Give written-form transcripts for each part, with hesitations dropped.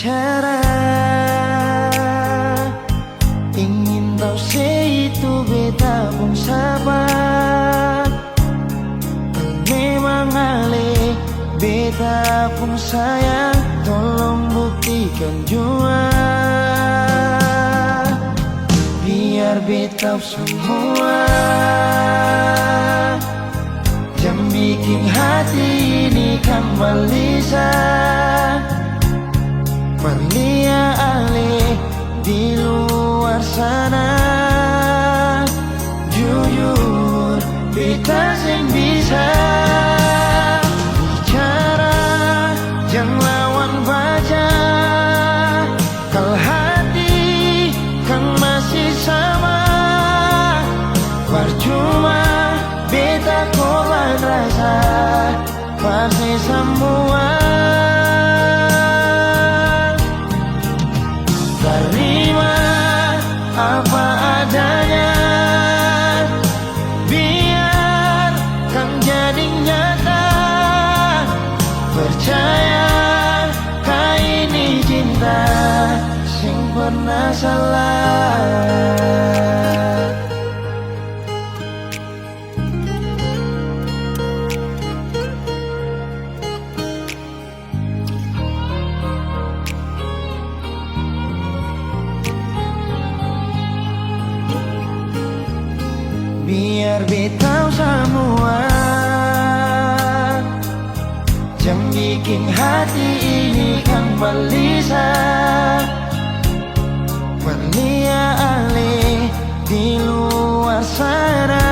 bicara, ingin tahu itu beta pun sabar. Memang ale beta pun sayang, tolong buktikan jua. Biar beta semua jam bikin hati ini kembali Perlia ale di luar sana. Jujur beta sing bisa bicara, jangan lawan baca. Kalau hati kan masih sama, percuma beta korban rasa pasti semua. Terima apa adanya, biar kan jadi nyata. Percaya kau ini cinta sing pernah salah. Biar beta semua jam bikin hati ini kembali Perlia ale di luar sana.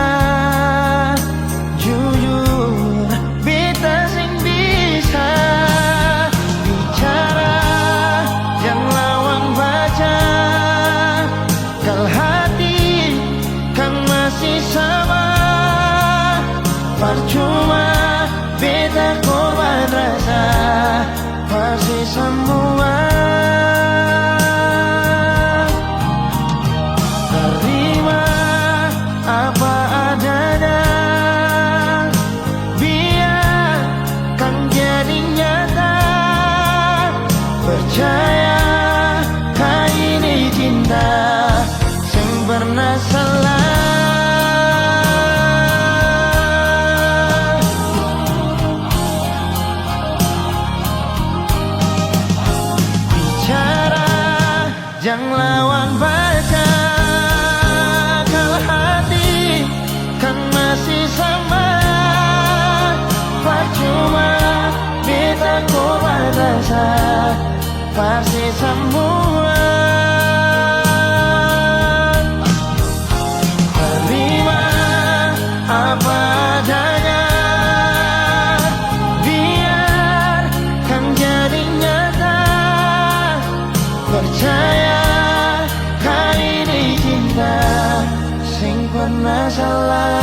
Jujur beta sing bisa bicara, jangan lawan baca. Kalau hati kan masih sama, percuma beta korban rasa pasti semua. Terima apa adanya, biar kan jadi nyata. Percaya kau ini cinta sing pernah salah. Jangan lawan baca, kalau hati kan masih sama. Percuma beta korban rasa pasti semua. Terima apa adanya, biar kan jadi nyata. Percaya kau ini cinta sing pernah salah.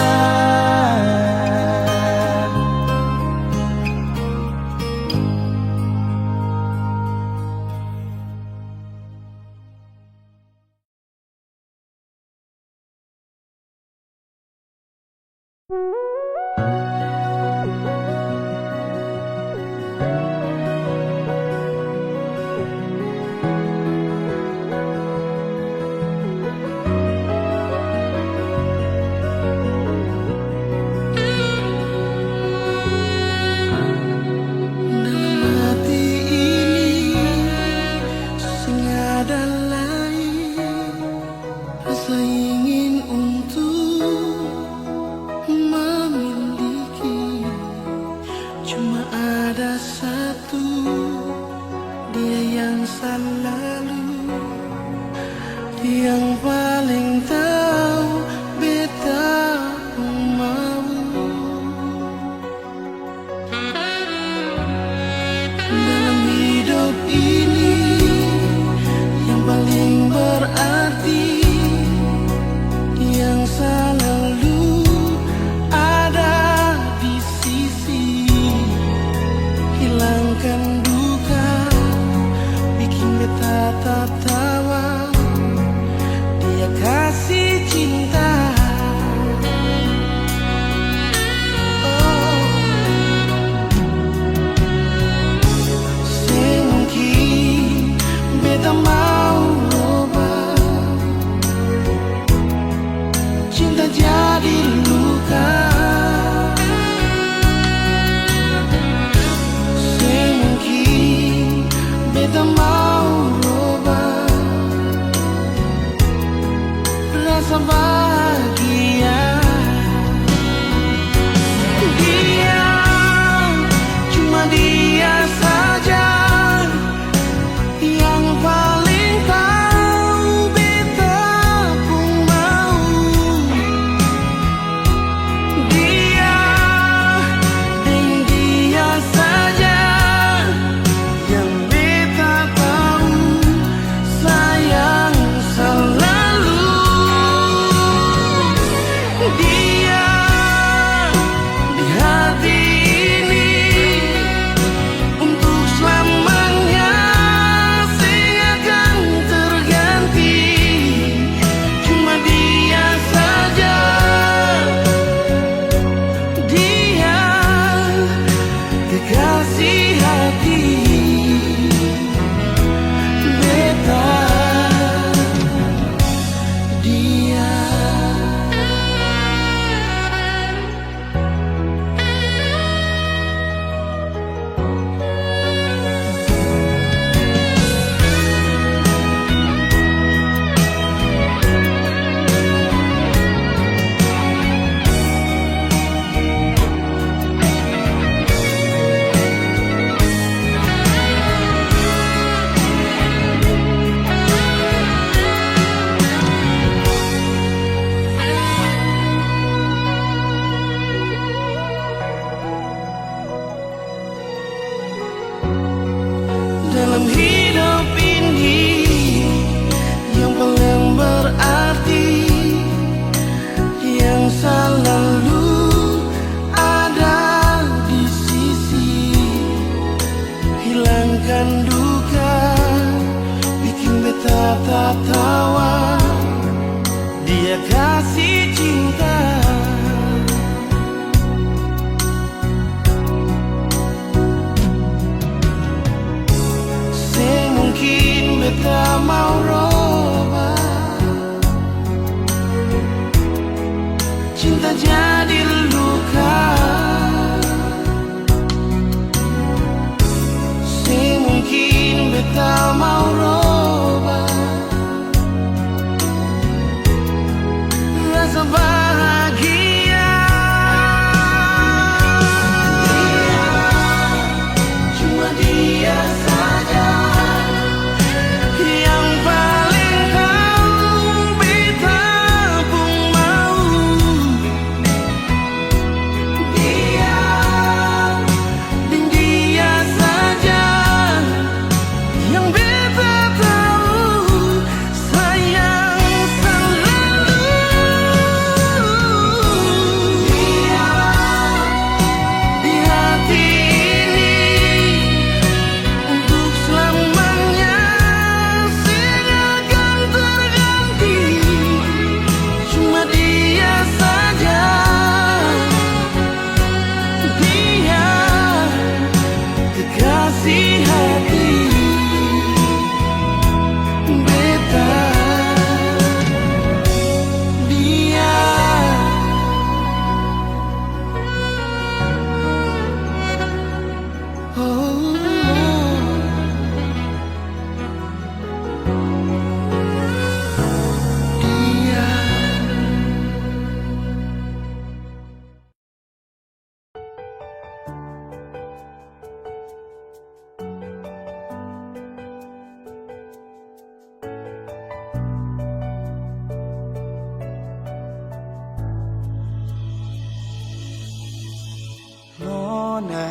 Nona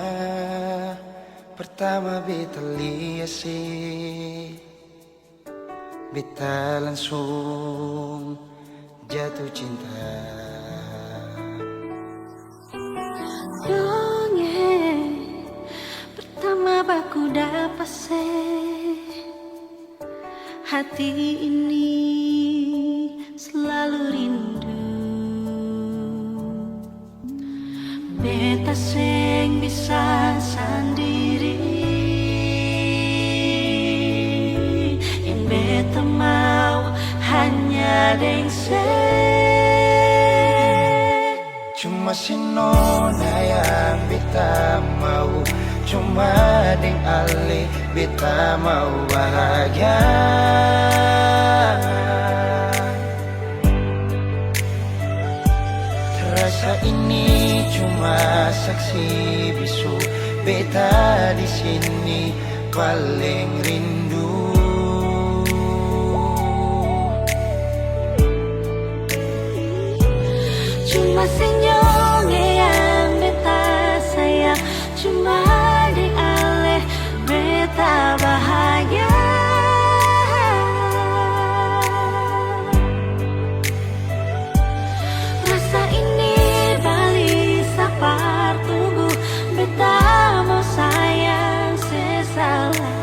pertama beta lihat sih, beta langsung jatuh cinta. Dongeng pertama baku dapat hati ini selalu rindu. Beta sing bisa sendiri, yang beta mau hanya deng Cuma si Nona yang beta mau, cuma deng Ale beta mau bahagia. Rasa ini cuma saksi bisu, beta di sini paling rindu. Cuma senyum yang beta sayang, cuma di Ale beta bahagia. Rasa ini balik sapar tunggu, beta mau sayang sesalah.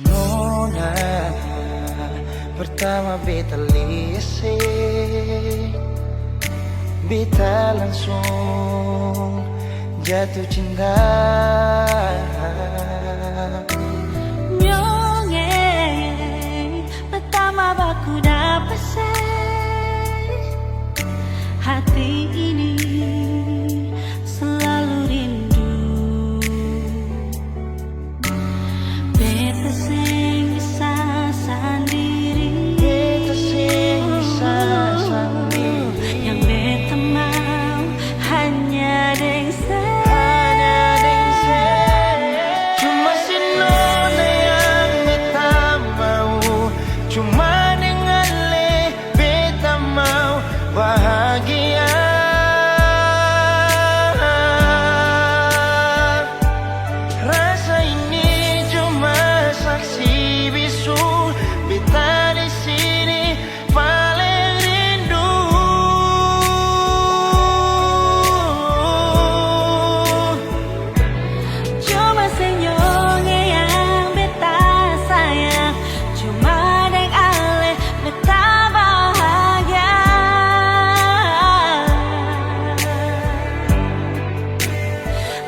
Nona pertama beta lihat sih, beta langsung jatuh cinta. Nyongeng pertama baku dapat hati ini selalu rindu. Beta sing bisa sendiri, Beta sing bisa sendiri, yang beta mau hanya deng cuma si Nona yang beta mau, cuma dengan Ale beta mau bahagia. Rasa ini cuma saksi bisu, beta di sini paling rindu. cuma senyum yang beta sayang, cuma deng Ale beta bahagia.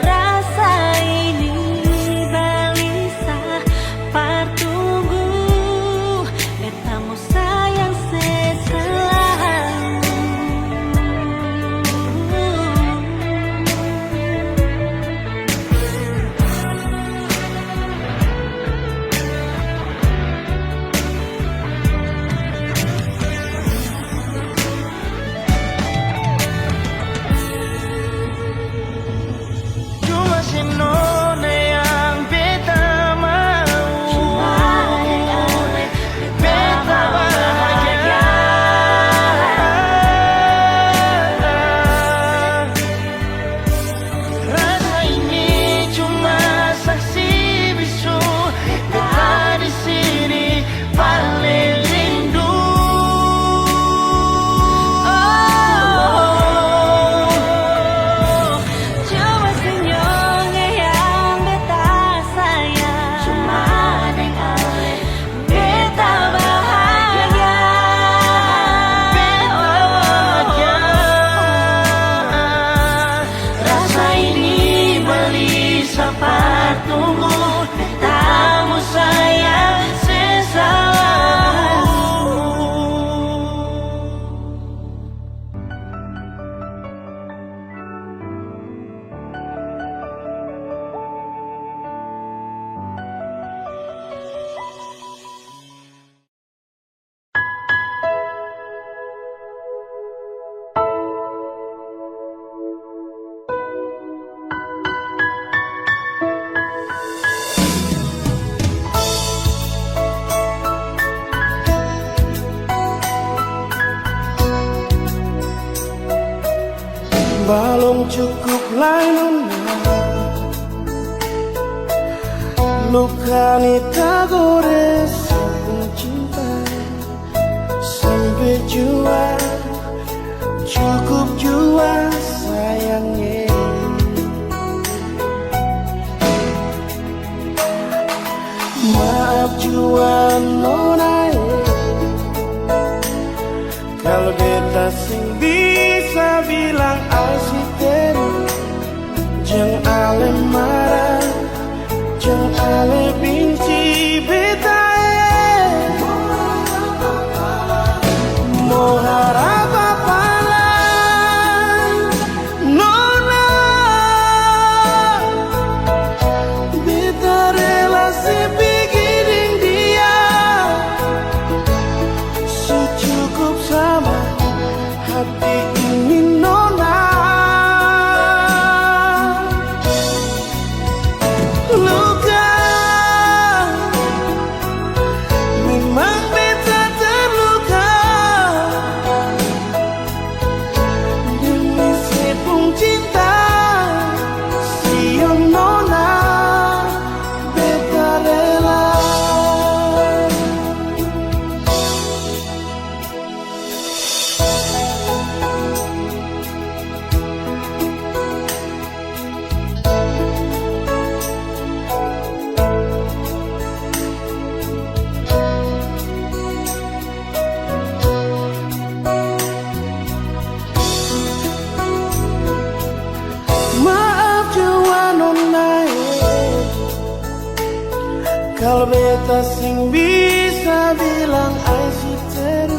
Rasa ini balisa partunggu, beta mau sayang selalu. Cuma si Nona yang beta mau, Cuma deng Ale beta bahagia. Rasa ini cuma saksi bisu, beta di sini paling rindu. Cuma senyum yang beta sayang, cuma deng Ale beta bahagia. Rasa ini beli sapar tunggu, betamu sayang selalu. mulai nona, luka ni tak gores cinta sampai jua, cukup jua sayangnya. Maaf jua nona, kalau beta sing bisa bilang asisten, jangan ale marah, jangan ale benci beta. Mau harap apa lagi, nona, beta relasi bikin dia secukup sama hati ini nona. Luka memang beta terluka demi sepung cinta siang nona, beta rela. Maaf jua nona, kalau beta sing bisa bilang asisten,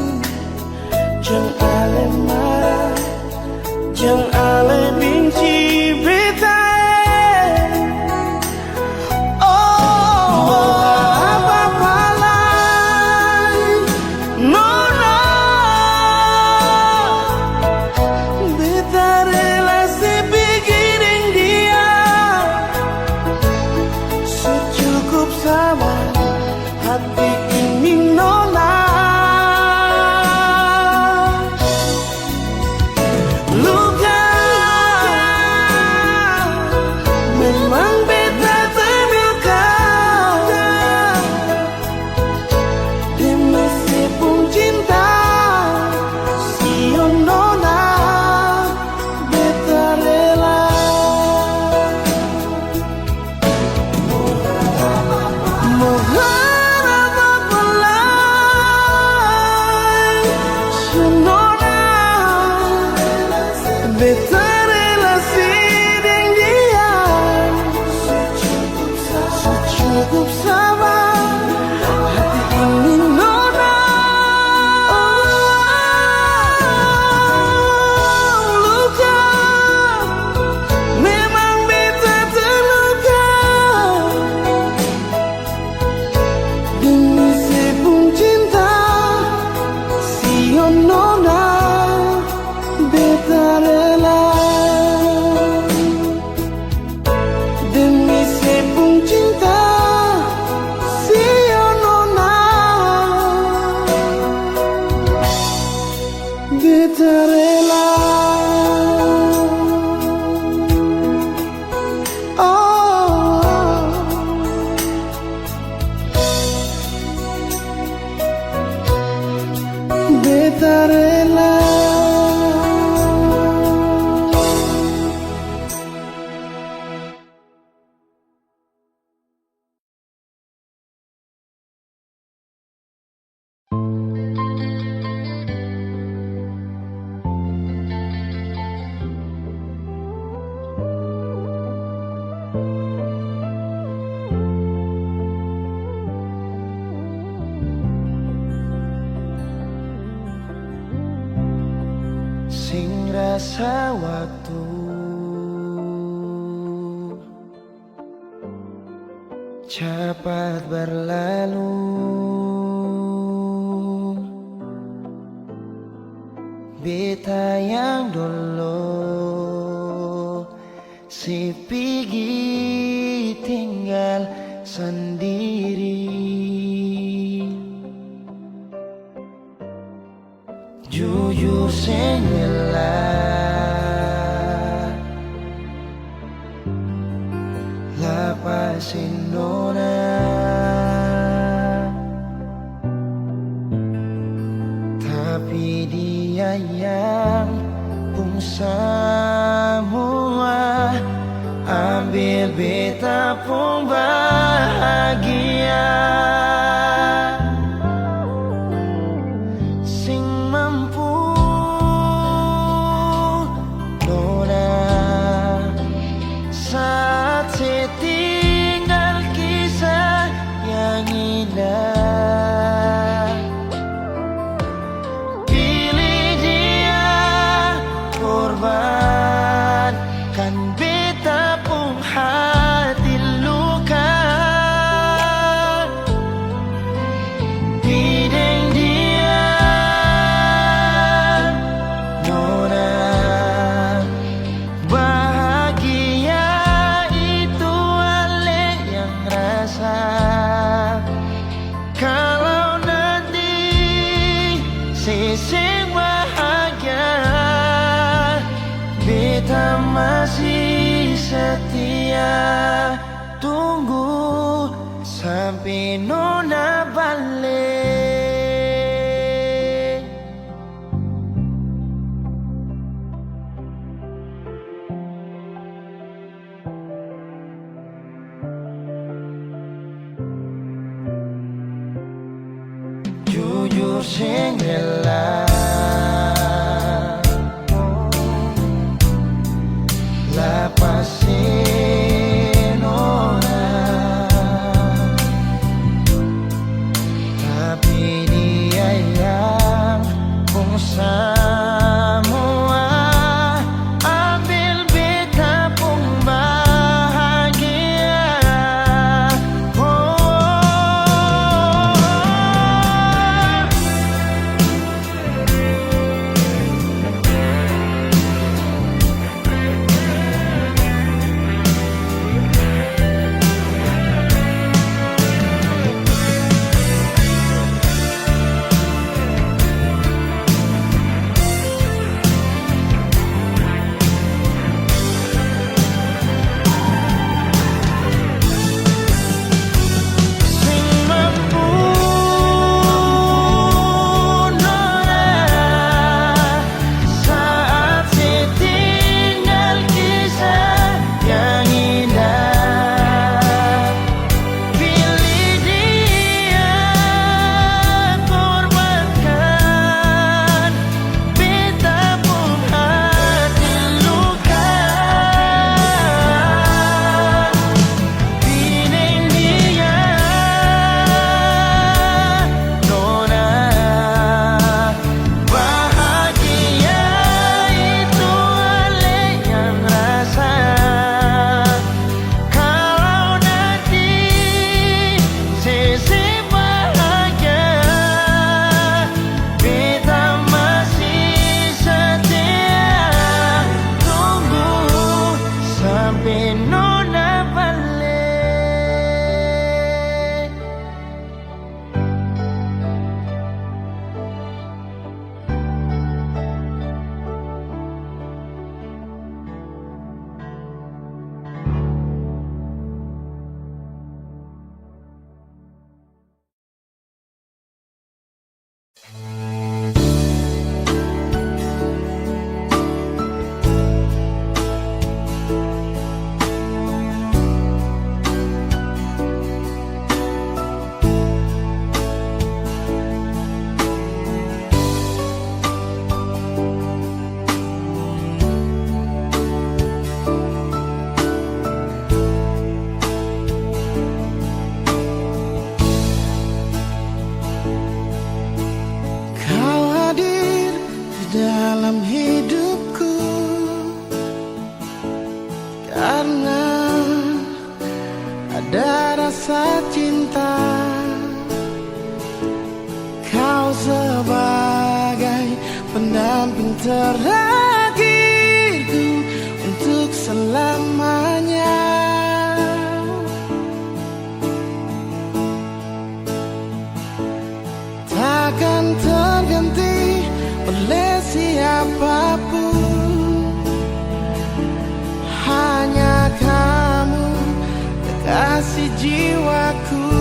jangan ale marah, jangan ale benci beta. Oh, apa-apa lagi, nona, beta relasi bikin dia secukup sama hati ini nona. Luka memang beta terluka demi sepung cinta siang nona, beta rela. Mau harap apa lagi, nona, beta relasi dengan dia secukup sama hati ini nona. Luka memang beta terluka demi sepung cinta siang nona, beta rela. Demi sepung cinta siang nona, beta rela. Oh, beta rela. Sing rasa waktu cepat berlalu, beta yang dulu si pergi tinggal sendiri. Jujur sengela Lapasin Nona, tapi dia yang pun semua ambil beta pun bahagia. Sing mampu Nona saat saya tinggal kisah yang indah. Pilih dia korbankan beta pun hati luka. Bideng dia Nona bahagia itu Ale yang rasa. Kalau nanti seseng bahagia, beta masih setia tunggu sampai Nona balik. Jujur sing rela lapasin Nona, tapi dia yang pun semua ambil beta pun bahagia. Nona balik. Dalam hidupku karena ada rasa cinta. Kau sebagai pendamping terakhirku untuk selamanya. Takkan terganti oleh siapapun, hanya kau. kekasih jiwaku.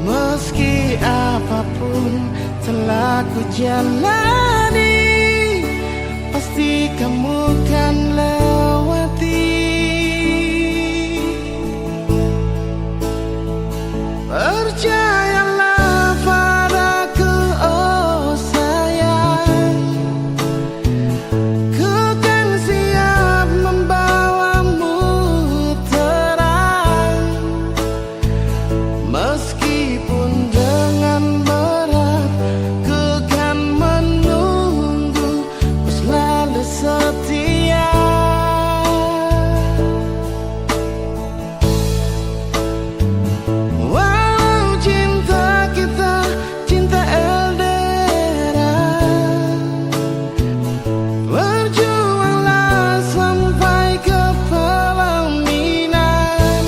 Meski apapun telah ku jalani, pasti kamu kan lewati. Percayalah padaku, oh sayang, ku kan siap membawamu terang. Meskipun dengan berat, ku kan menunggu, ku selalu setia. Walau cinta kita cinta LDR, berjuanglah sampai ke pelaminan.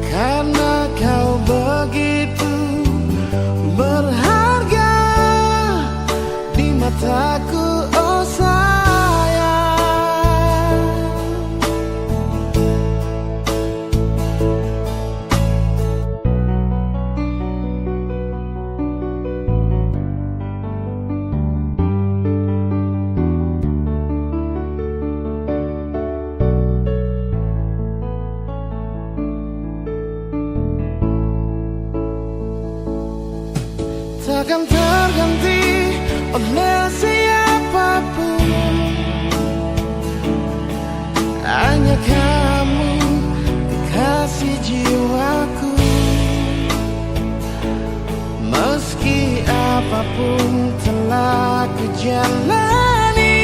Karena kau begitu berharga di mataku, oh sayang. Takkan terganti oleh siapapun, hanya kamu kekasih jiwaku. Meski apapun telah ku jalani,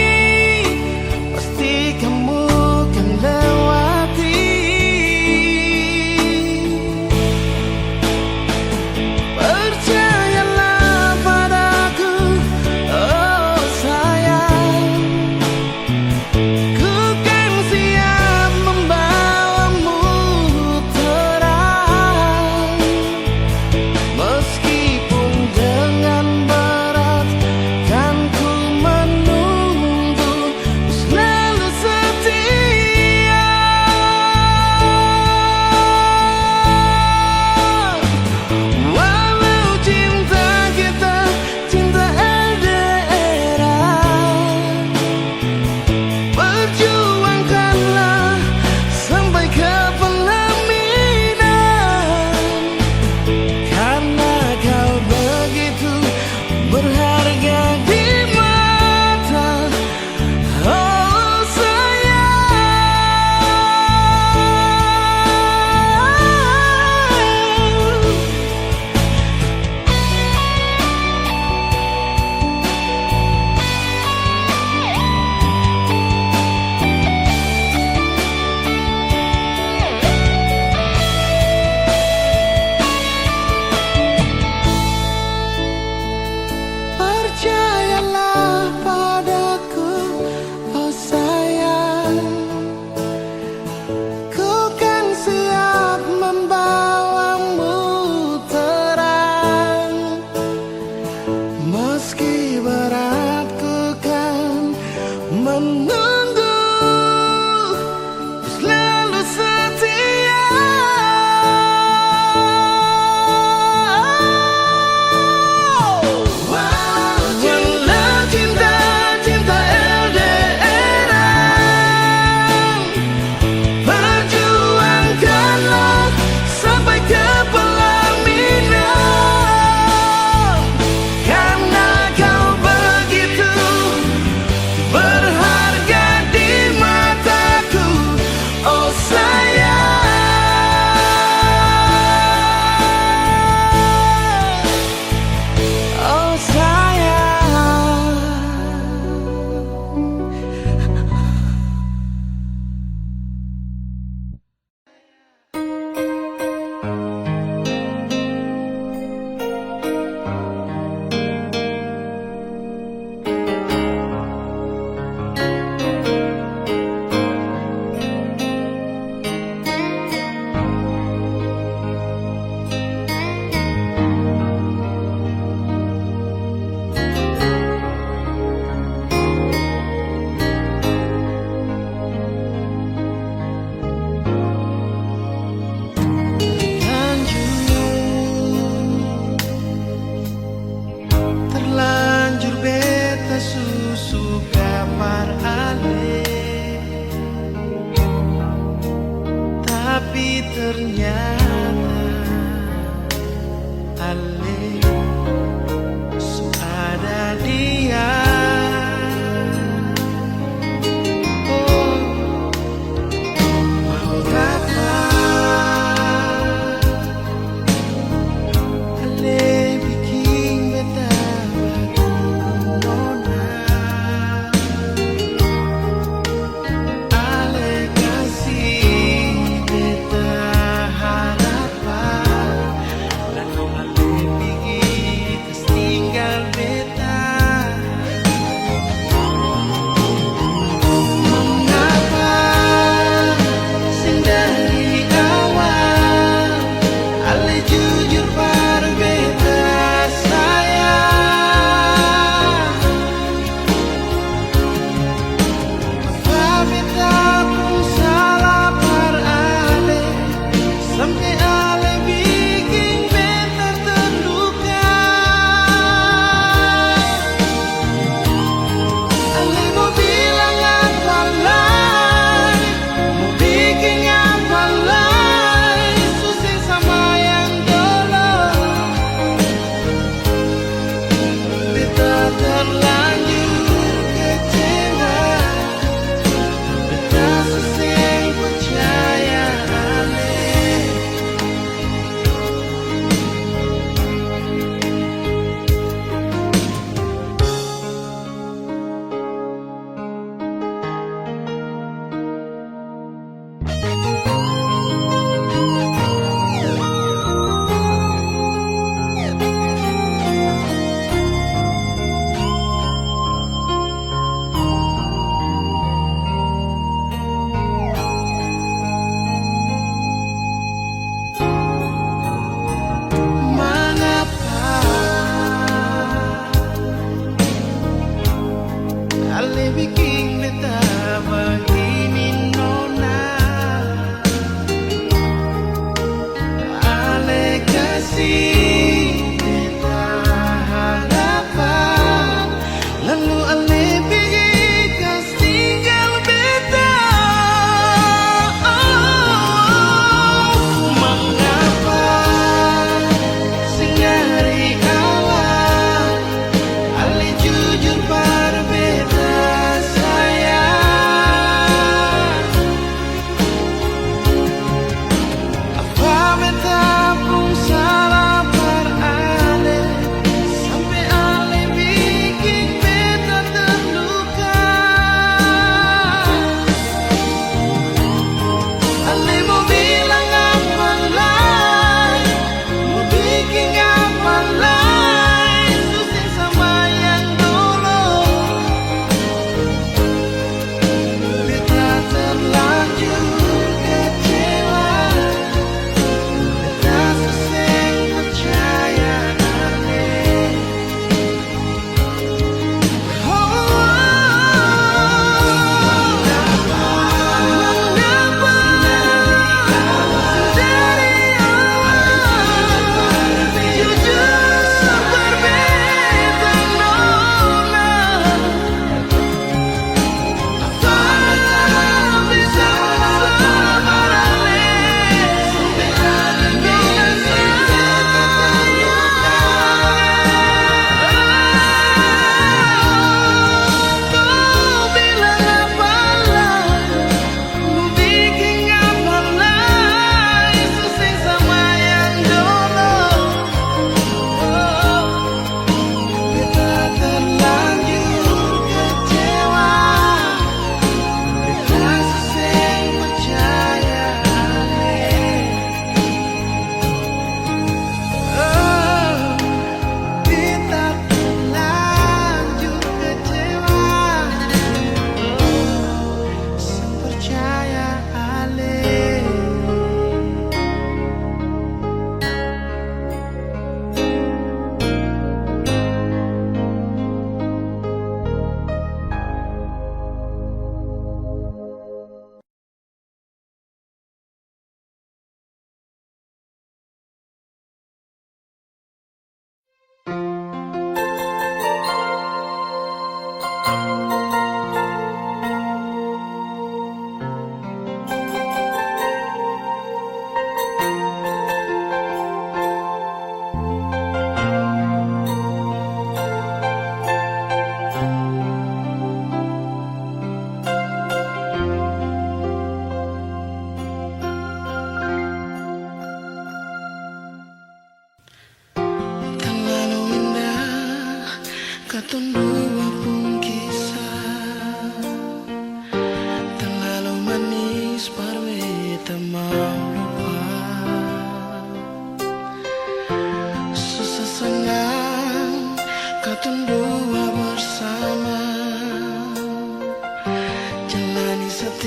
pasti kamu kan lewati. Percayalah padaku, oh sayang, ku kan siap membawamu terang. Meskipun dengan berat, kan ku ternyata Ale so ada dia. Oh, mengapa Ale bikin beta nona. Ale kasih beta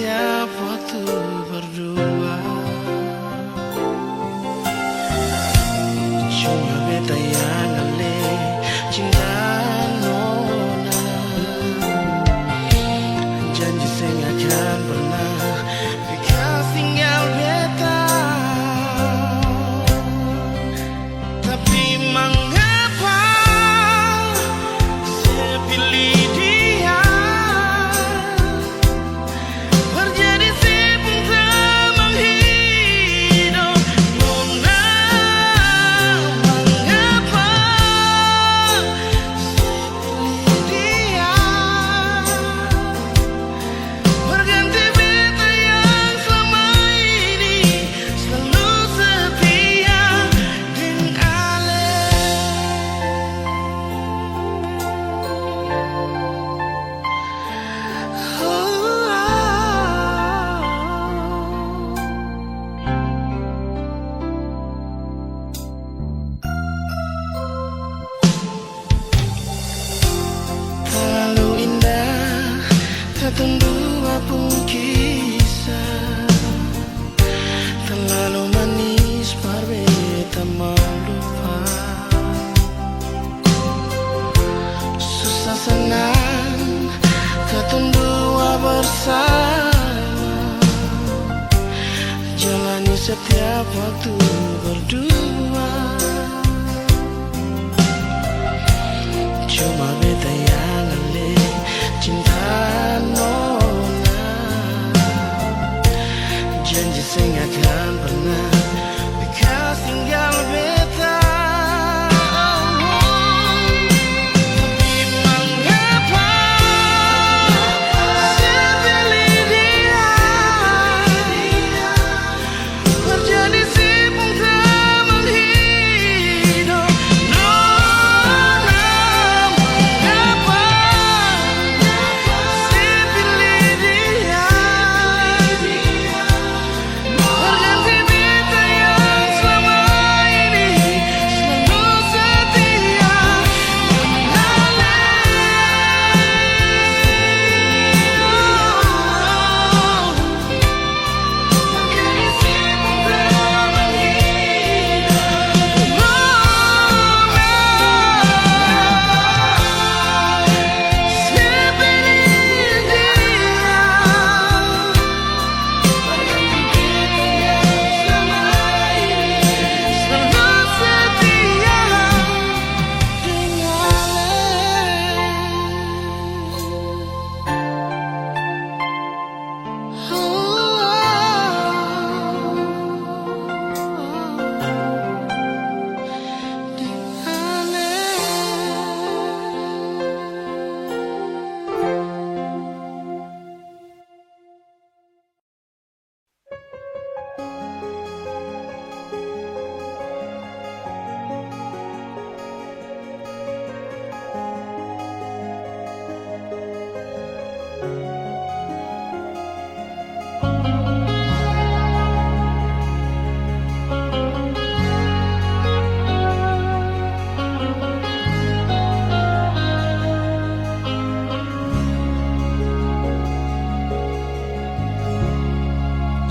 setiap waktu berdua. Cuma beta yang ngale cinta nona. Janji saya gak akan pernah bekas tinggal beta. Tapi mengapa saya pilih dia? Berjadi si pengteman hidup nona. Mengapa saya pilih dia? Berganti beta yang selama ini selalu setia dengan Ale. Terlalu indah tatun dua pun kisah. Terlalu manis par beta mau lupa. Susah senang tatun dua bersama. Jalani setiap waktu berdua. Cuma beta yang ngale cinta nona. Janji saya gak akan pernah bekas tinggal beta. Tapi mengapa saya pilih dia? Berjadi si pengteman hidup nona. Mengapa saya pilih dia? Berganti beta yang selama ini selalu setia dengan Ale. Berganti si pengteman hidup nona. Saya pilih dia. Berganti beta yang selama ini selalu setia dengan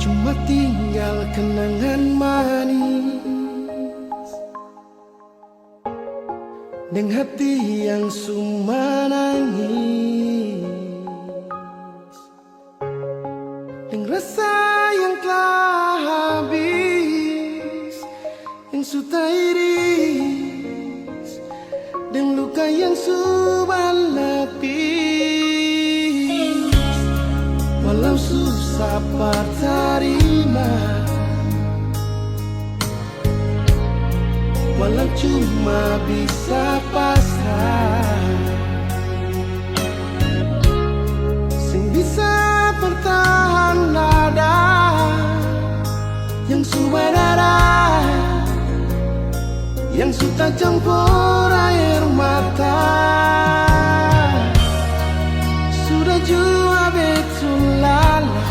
cuma tinggal kenangan manis dengan hati yang suma nangis, dengan rasa yang telah habis, yang sudah iris, dan luka yang sudah lapis. Walau susah terima, walau cuma bisa pasrah, sing bisa bertahan nada yang sudah darah, yang sudah campur air mata. Sudah jua betul lala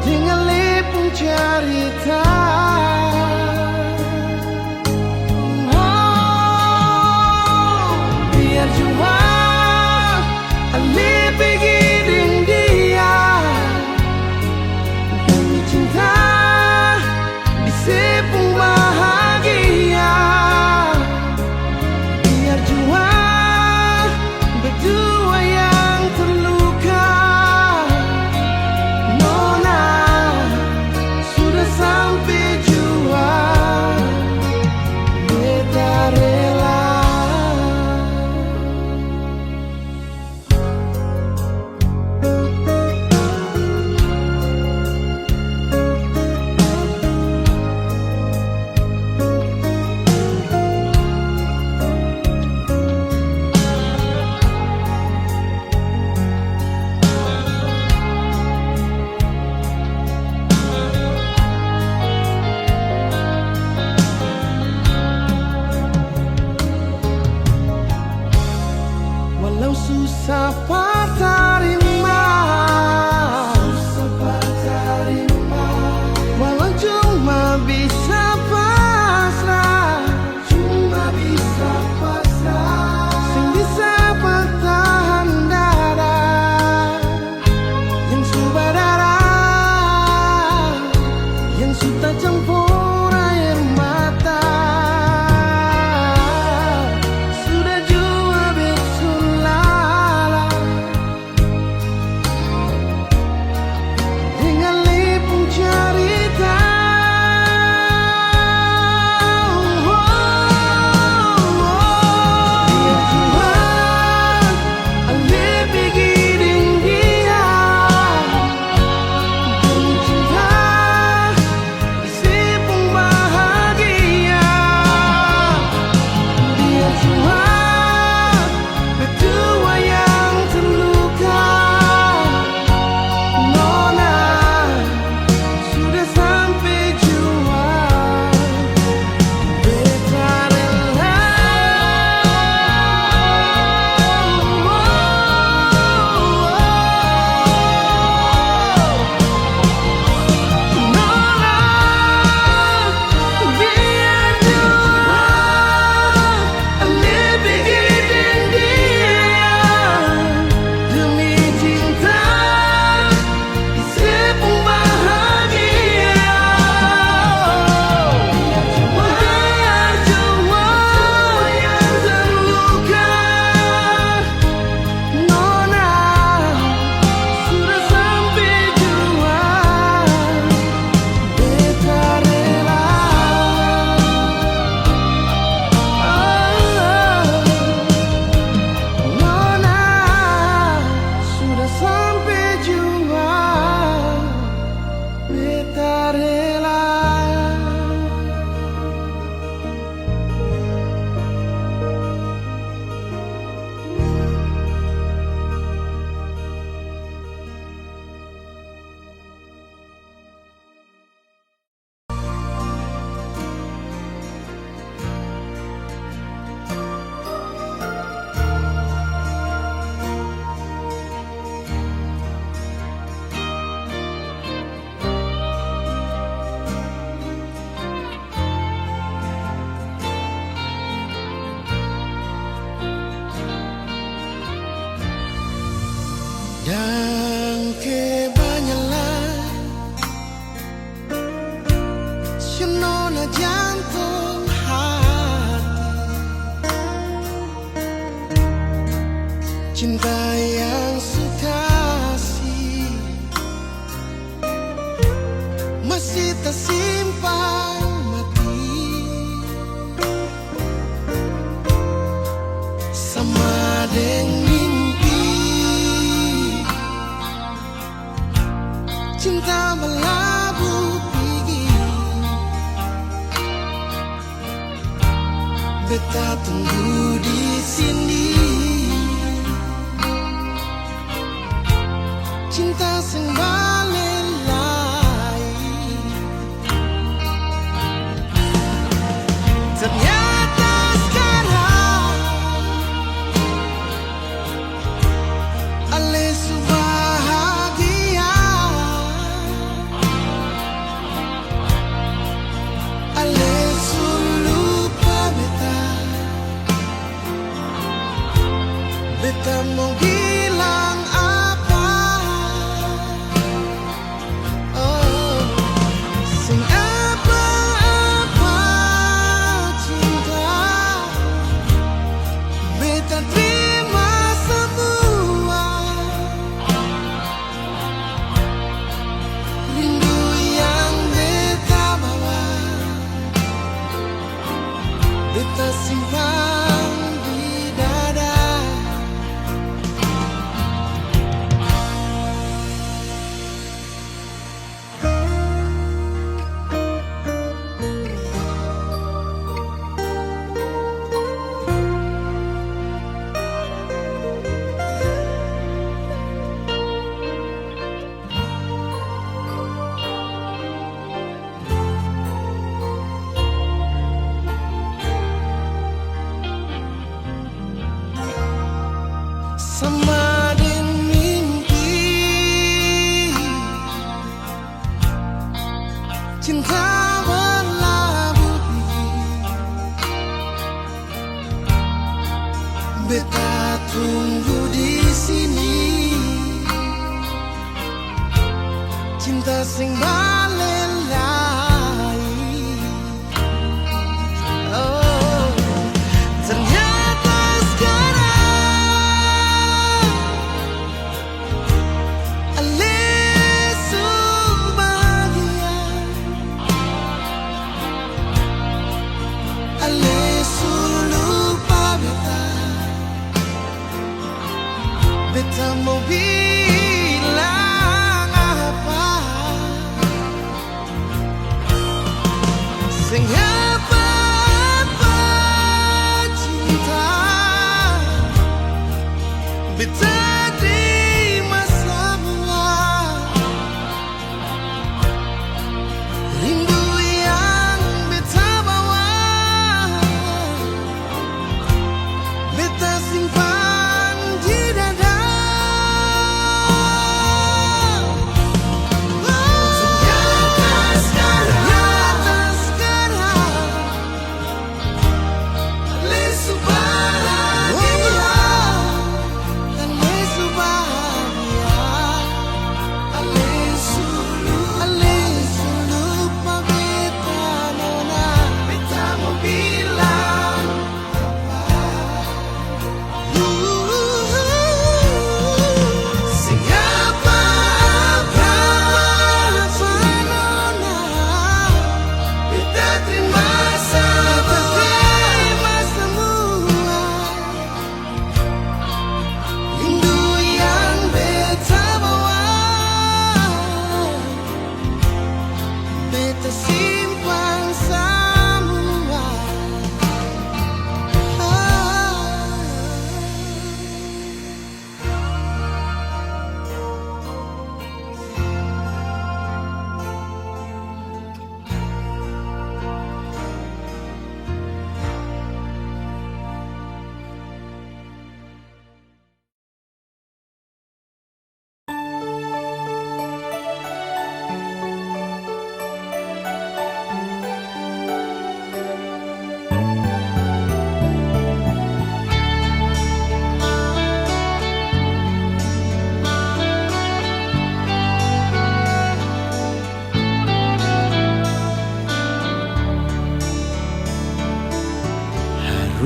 dengan lepung cerita. Biar jua Dan kebanyakan Senona jantung hati, cinta yang sukasi masih tersimpan mati, sama dengan mimpi cinta melabuh pergi. Beta tunggu di sini, cinta sing balelai. Ternyata sekarang ale bahagia, ale lupa beta. Beta mau bilang apa? Oh, sing apa-apa cinta. Beta terima semua. Rindu yang beta bawa, beta simpan di dada. Sama dengan mimpi cinta berlabuh pergi. Beta tunggu di sini, cinta sing balelai. Oh, ternyata sekarang ale bahagia, ale lupa beta. Beta mau bilang apa? Sing apa-apa cinta. Beta terima semua. Rindu yang beta bawa, beta simpan di dada.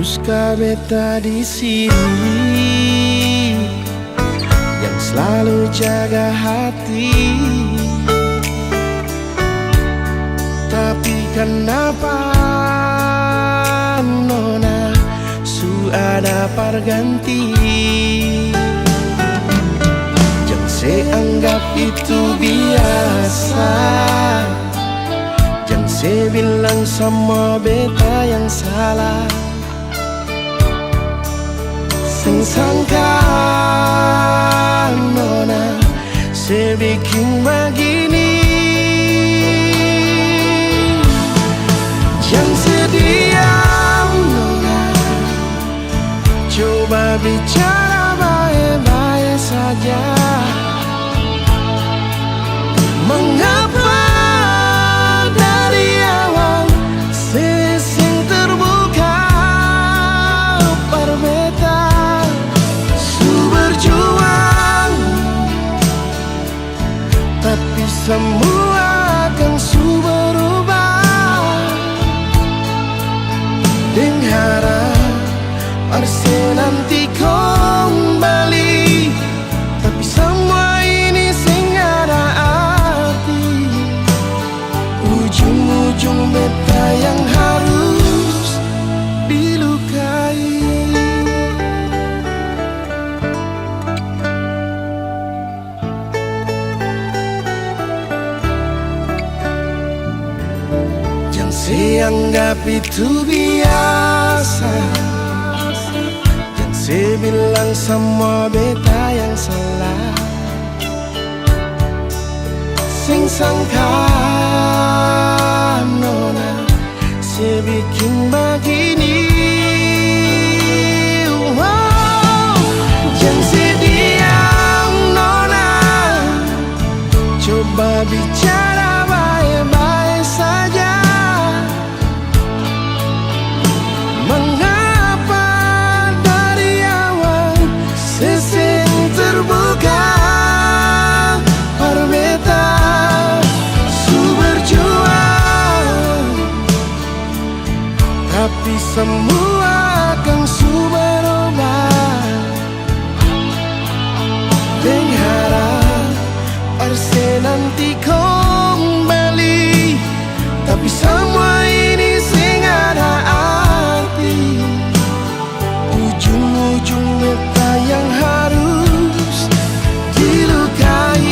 Haruskah beta di sini yang selalu jaga hati? Tapi kenapa nona su ada perganti? Jangan saya anggap itu biasa. Jangan saya bilang sama beta yang salah. Sing sangka nona saya bikin begini. Jangan sediam nona, coba bicara baik-baik saja. Mengapa dari awal sing terbuka perbeta su berjuang, tapi semua akan su berubah. Dengan harap Arse nanti kembali, tapi semua ini sing ada arti. Ujung-ujung beta yang harus dilukai. Jangan saya anggap itu biasa. Jangan saya bilang semua beta yang salah. Sing sangka nona saya bikin begini. Wow. Jangan sediam nona, coba bicara baik-baik saja. Mengapa dari awal sesing terbuka perbeta su berjuang, tapi semua akan su berubah. Dengan harap Arse nanti kembali, tapi semua ini sing ada arti. Ujung-ujung beta yang harus dilukai.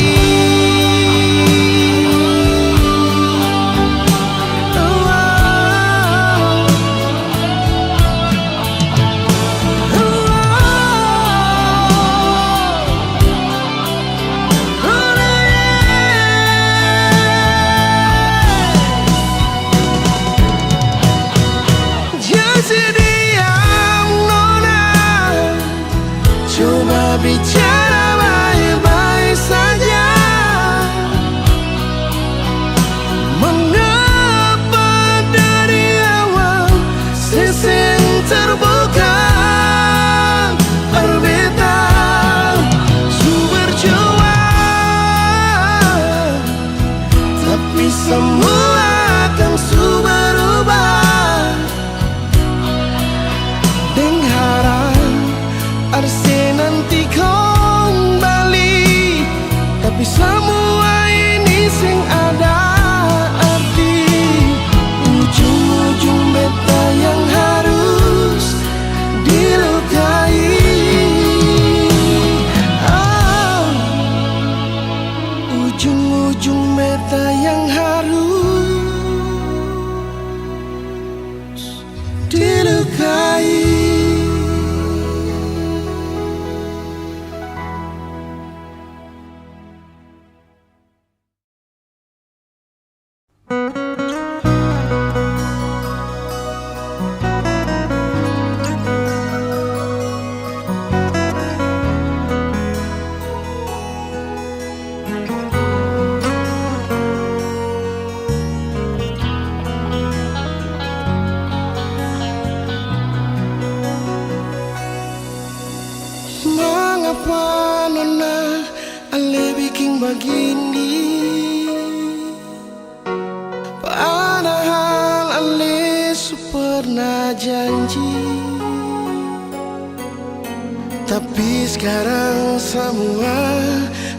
semua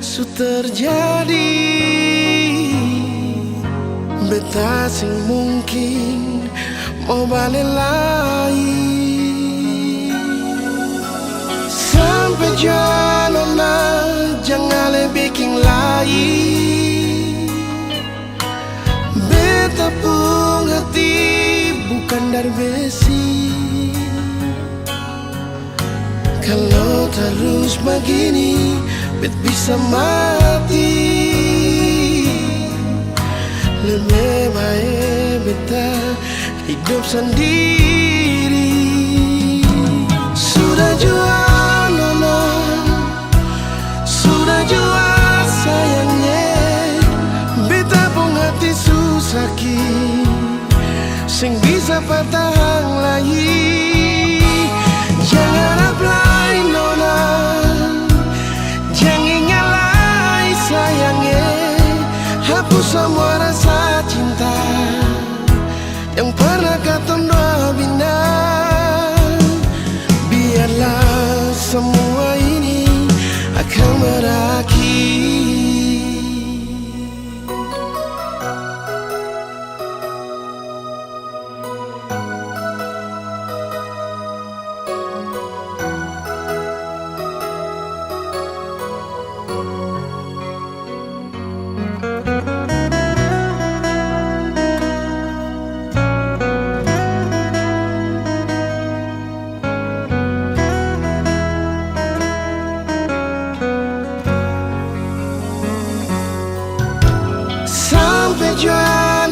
su terjadi, beta sing mungkin mau balik lagi. Sampai jalan jangan bikin lagi. Beta pun hati bukan dari besi. Kalau terus begini, bet bisa mati. Lebih baik beta hidup sendiri. Sudah jua nona, sudah jua sayangnya. Beta pun hati susaki, sing bisa bertahan lagi. Jangan apply nona, jangan nyalai sayangnya. Hapus semua rasa cinta yang pernah katong dua bina. Biarlah semua ini akan berakhir.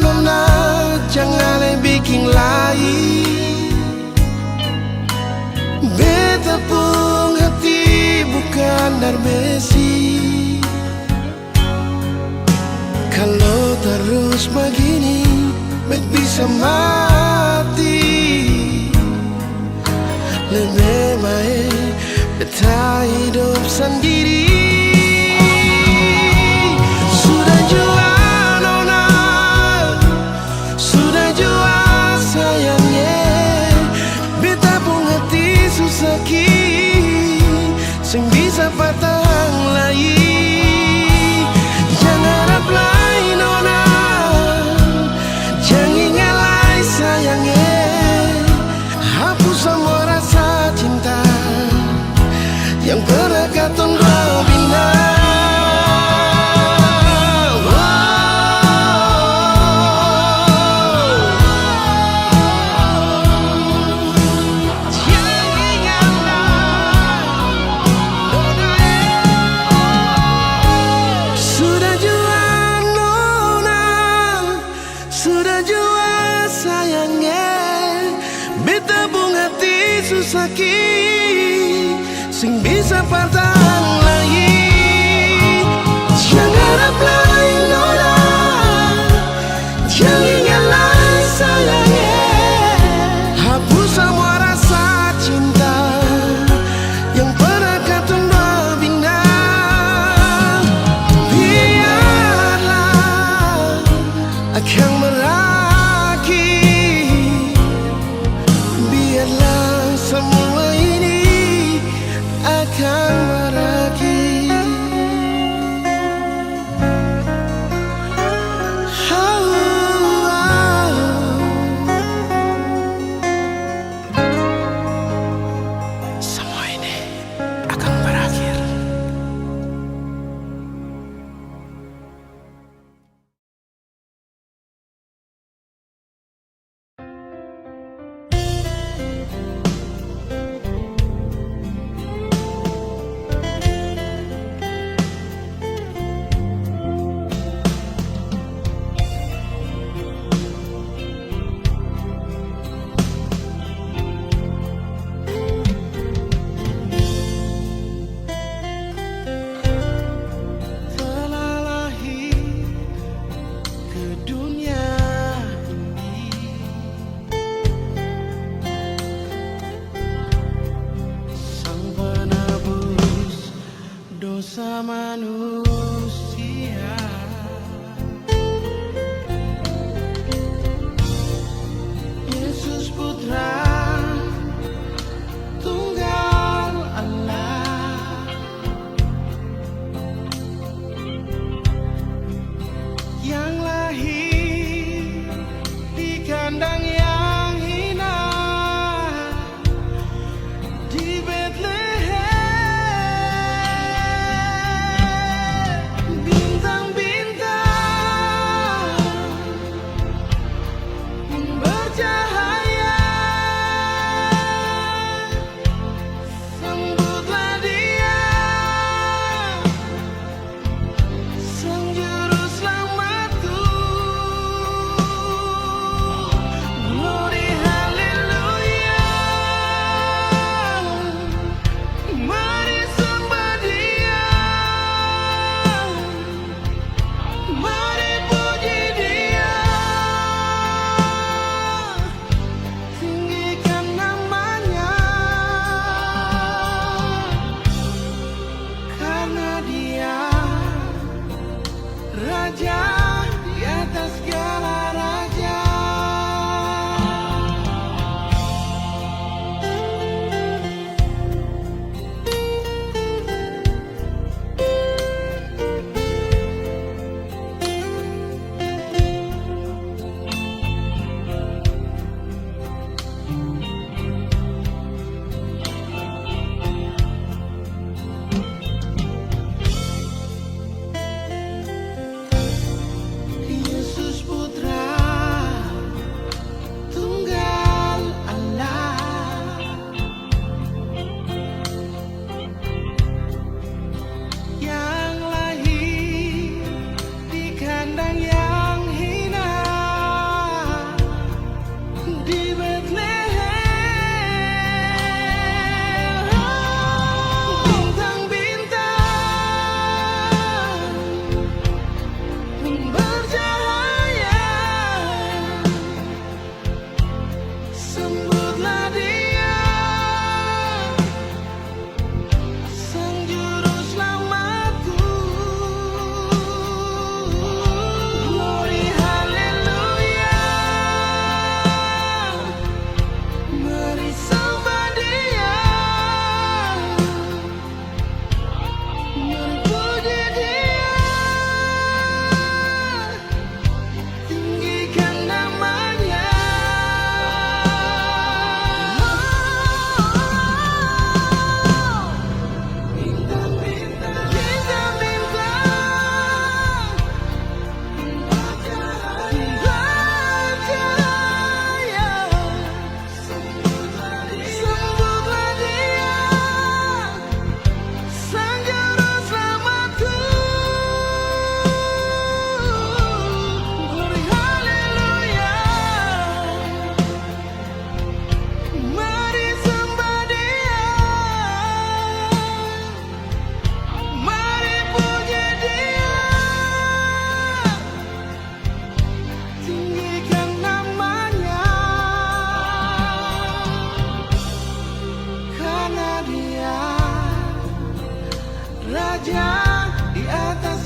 Nona, jangan bikin lagi. Beta pun hati bukan dari besi. Kalau terus begini, bet bisa mati. Lebih baik beta hidup sendiri. Sudah jua sing bisa bertahan lagi. Jangan apply nona, jangan nyalai sayangnya. Hapus semua rasa cinta yang pernah katong dua bina. Sudah jua sayangnya, beta pun hati susaki, sing bisa bertahan lagi. Jangan apply nona, jangan nyalai sayangnya. Hapus semua rasa cinta yang pernah katong dua bina. Biarlah akan semua ini akan berakhir. Semua ini akan berakhir. Dosa manusia, Yesus Putra Tunggal Allah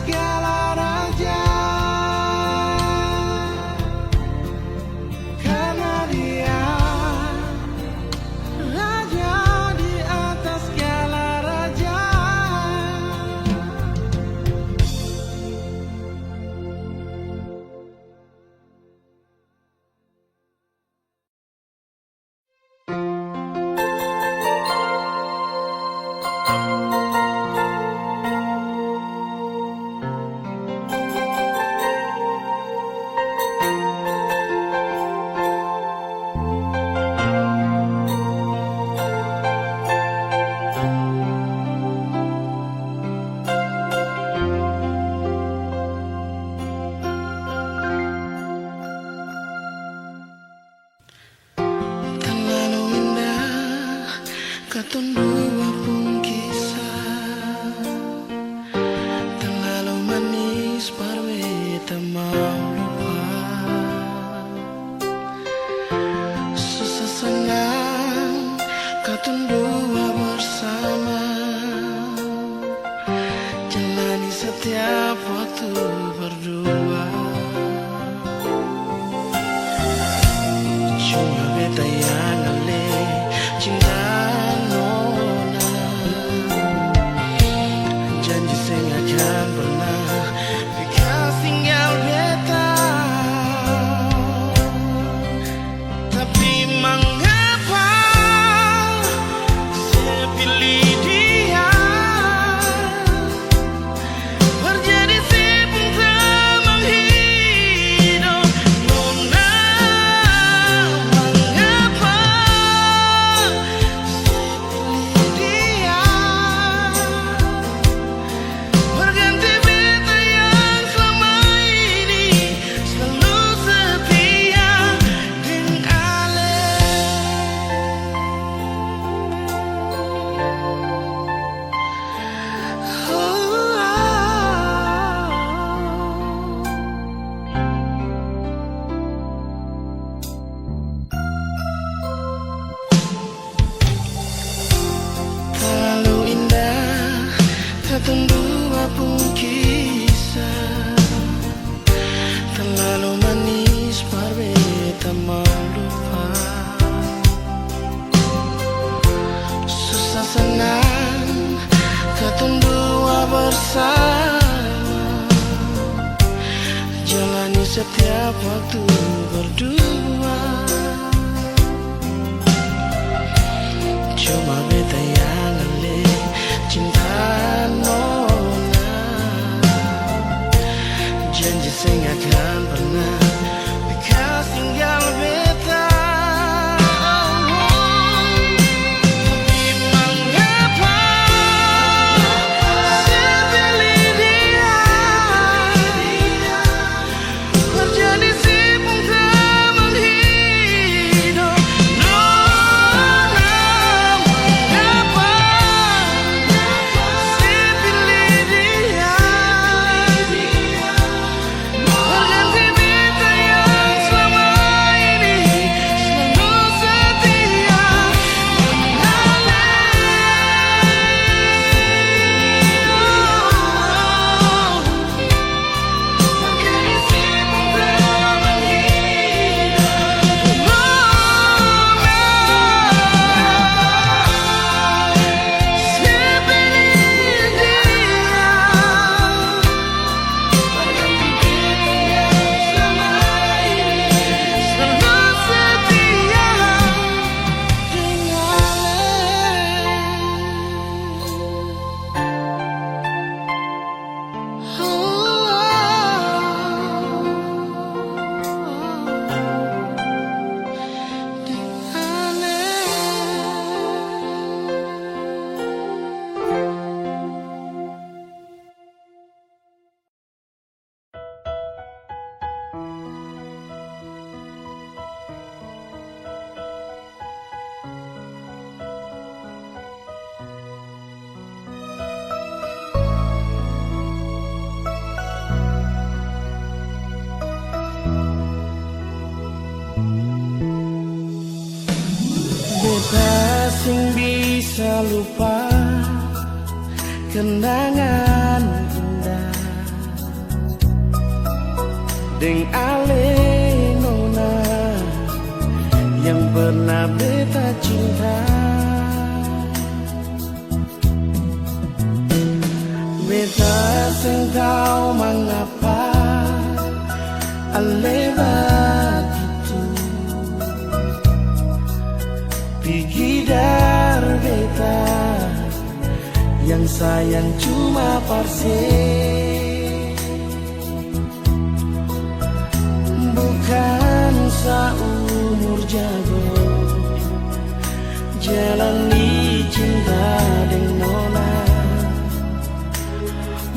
segala raja, karena dia raja di atas segala raja. Terlalu indah katun dua pun kisah, terlalu manis parwe tak mau lupa. Susah senang katun dua bersama, jalani setiap waktu berdua. Cuma beta yang ale cinta nona, janji saya akan pernah bekas tinggal beta. Tapi mengapa saya pilih dia, terjadi si pun tak menghidup nona. Mengapa saya pilih dia, berganti beta yang selama ini selalu setia dengan Ale. Terlalu indah katun dua pun kisah, terlalu manis parwe tak mau lupa. Susah senang katun dua bersama, jalani setiap waktu berdua. Cuma beta yang ale cinta nona, janji saya akan pernah bekas tinggal beta. Tapi mengapa saya pilih dia, terjadi si pun tak menghidup nona. Mengapa saya pilih dia, berganti beta yang selama ini selalu setia dengan berganti si pun tak menghidup nona. Saya pilih dia, berganti beta yang selama ini selalu setia beta sing bisa lupa kenangan indah deng ale nona yang pernah beta cinta. Beta sing tau mengapa ale begitu pikir beta yang sayang cuma parse, bukan seumur jago jalani cinta dengan nona.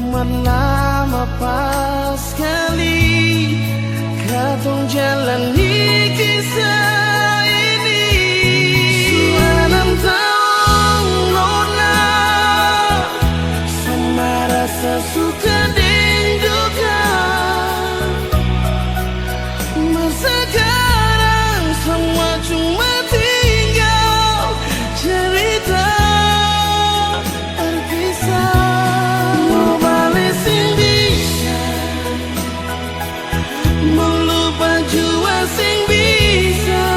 Mana pas sekali katong jalani kisah ini. Suanam tahun nona sama rasa suka dan duka. Sekarang semua cuma tinggal cerita terpisah. Mau balik sing bisa, mau lupa jua sing bisa.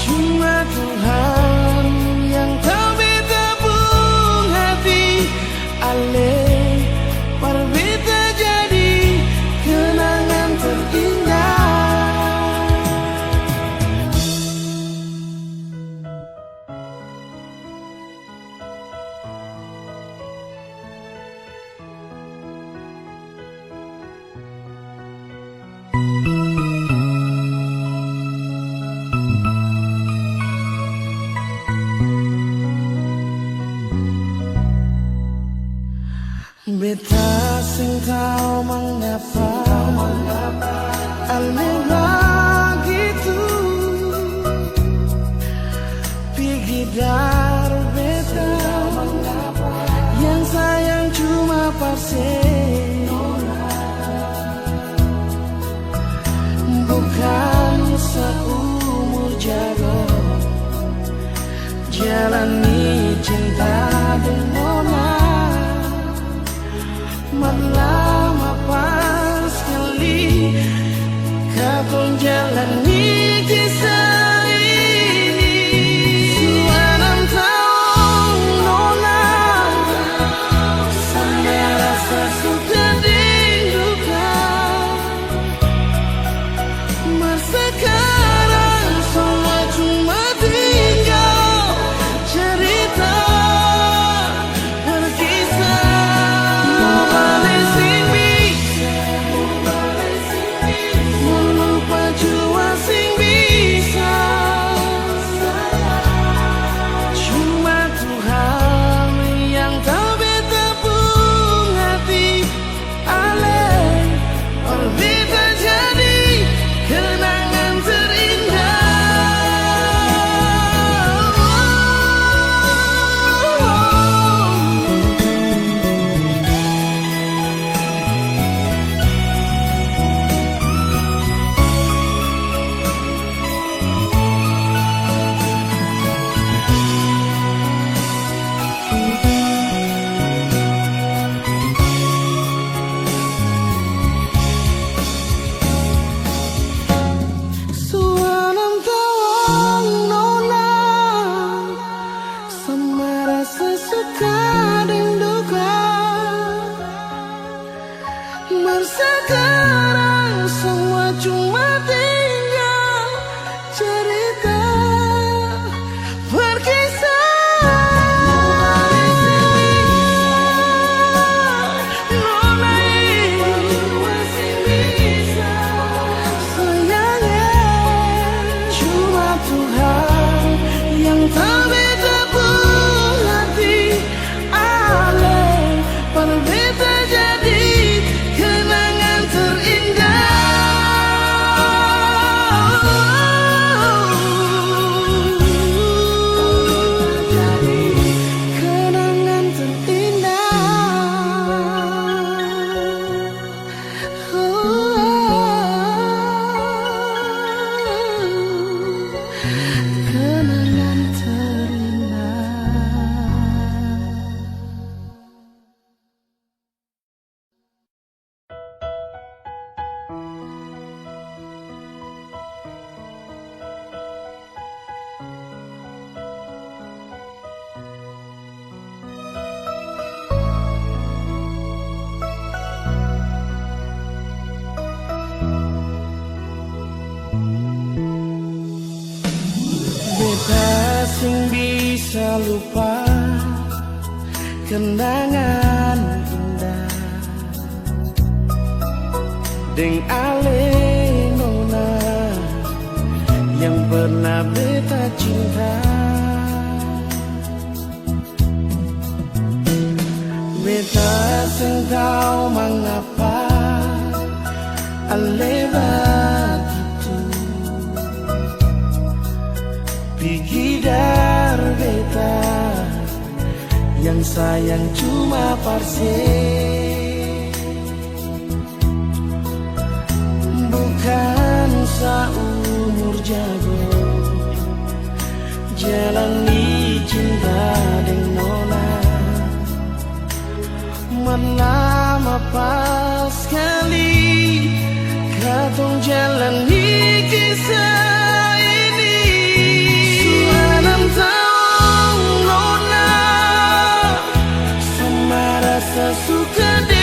Cuma Tuhan yang tahu beta pun hati ale berbeda jadi kenangan terindah. Beta sing tau mengapa ale begitu pikir beta yang sayang cuma parse, bukan seumur jago jalani cinta dengan nona. Lama pas sekali katong jalani kisah ini. Suanam tahun nona sama rasa suka dan duka. Sekarang semua cuma tinggal cerita berkisah. Sekarang semua cuma tinggal cerita berkisah. Nona masih bisa sayangnya cuma Tuhan yang tahu beta pun hati ale berbeda jadi kenangan terindah. bisa lupa kenangan indah deng ale nona yang pernah beta cinta. Beta seng tahu mengapa ale begitu pikir beta yang sayang cuma parse, bukan seumur jago jalani cinta dengan nona. Lama pas sekali katong jalani kisah ini. Sudah 6 tahun nona sama rasa suka.